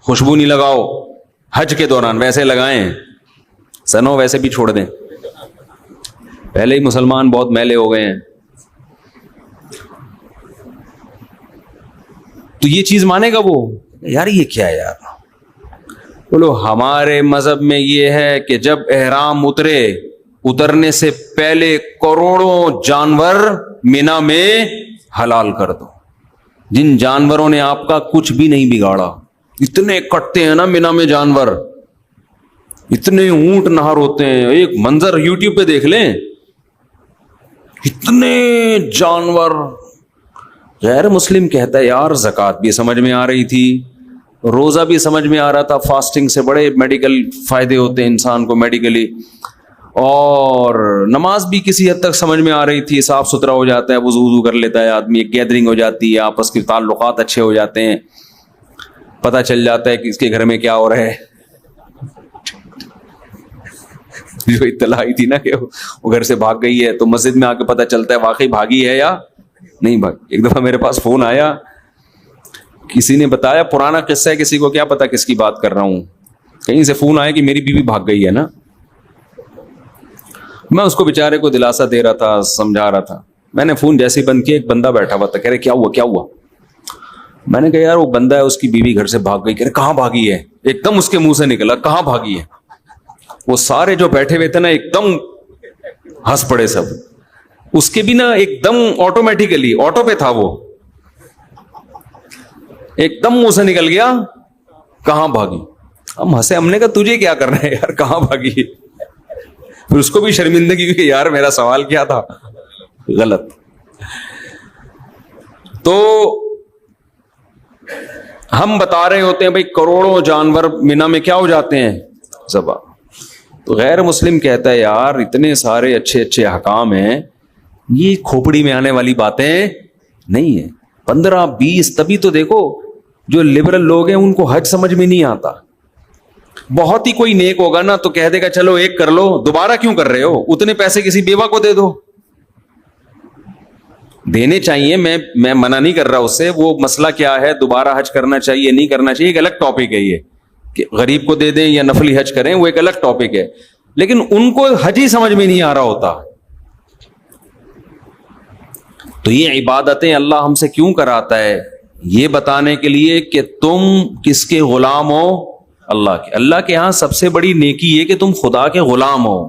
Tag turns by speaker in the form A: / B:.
A: خوشبو نہیں لگاؤ حج کے دوران، ویسے لگائیں سنو، ویسے بھی چھوڑ دیں، پہلے ہی مسلمان بہت میلے ہو گئے ہیں. تو یہ چیز مانے گا وہ؟ یار یہ کیا ہے یار؟ بولو ہمارے مذہب میں یہ ہے کہ جب احرام اترنے سے پہلے کروڑوں جانور مینا میں حلال کر دو. جن جانوروں نے آپ کا کچھ بھی نہیں بگاڑا، اتنے کٹتے ہیں نا مینا میں جانور، اتنے اونٹ نہر ہوتے ہیں، ایک منظر یوٹیوب پہ دیکھ لیں، اتنے جانور. غیر مسلم کہتا ہے یار زکوٰۃ بھی سمجھ میں آ رہی تھی، روزہ بھی سمجھ میں آ رہا تھا، فاسٹنگ سے بڑے میڈیکل فائدے ہوتے ہیں انسان کو میڈیکلی، اور نماز بھی کسی حد تک سمجھ میں آ رہی تھی، صاف ستھرا ہو جاتا ہے، وضو کر لیتا ہے آدمی، ایک گیدرنگ ہو جاتی ہے، آپس کے تعلقات اچھے ہو جاتے ہیں، پتہ چل جاتا ہے کہ اس کے گھر میں کیا ہو رہا ہے. جو اطلاع آئی تھی نا کہ وہ گھر سے بھاگ گئی ہے، تو مسجد میں آ کے پتہ چلتا ہے واقعی بھاگی ہے یا نہیں بھاگی. ایک دفعہ میرے پاس فون آیا، کسی نے بتایا، پرانا قصہ ہے، کسی کو کیا پتا کس کی بات کر رہا ہوں، کہیں سے فون آیا کہ میری بیوی بھاگ گئی ہے نا. میں اس کو بیچارے کو دلاسا دے رہا تھا، سمجھا رہا تھا. میں نے فون جیسے ہی بند کیا، ایک بندہ بیٹھا ہوا تھا، کہہ رہے کیا ہوا کیا ہوا. میں نے کہا یار وہ بندہ ہے، اس کی بیوی گھر سے بھاگ گئی. کہہ رہے کہاں بھاگی ہے؟ ایک دم اس کے منہ سے نکلا کہاں بھاگی ہے. وہ سارے جو بیٹھے ہوئے تھے نا ایک دم ہنس پڑے سب. اس کے بھی نا ایک دم آٹومیٹیکلی آٹو پہ تھا، وہ ایک دم منہ سے نکل گیا کہاں بھاگی. ہم ہنسے، ہم نے کہا تجھے کیا کرنا ہے یار کہاں بھاگی. پھر اس کو بھی شرمندگی کہ یار میرا سوال کیا تھا غلط. تو ہم بتا رہے ہوتے ہیں بھائی کروڑوں جانور مینا میں کیا ہو جاتے ہیں ذبح. تو غیر مسلم کہتا ہے یار اتنے سارے اچھے اچھے احکام ہیں، یہ کھوپڑی میں آنے والی باتیں نہیں ہیں. 15-20 تبھی تو دیکھو جو لبرل لوگ ہیں ان کو حج سمجھ میں نہیں آتا. بہت ہی کوئی نیک ہوگا نا تو کہہ دے گا چلو ایک کر لو، دوبارہ کیوں کر رہے ہو، اتنے پیسے کسی بیوہ کو دے دو. دینے چاہیے، میں منع نہیں کر رہا اس سے، وہ مسئلہ کیا ہے دوبارہ حج کرنا چاہیے نہیں کرنا چاہیے ایک الگ ٹاپک ہے. یہ کہ غریب کو دے دیں یا نفلی حج کریں وہ ایک الگ ٹاپک ہے، لیکن ان کو حج ہی سمجھ میں نہیں آ رہا ہوتا. تو یہ عبادتیں اللہ ہم سے کیوں کراتا ہے؟ یہ بتانے کے لیے کہ تم کس کے غلام ہو؟ اللہ کے. اللہ کے ہاں سب سے بڑی نیکی یہ کہ تم خدا کے غلام ہو.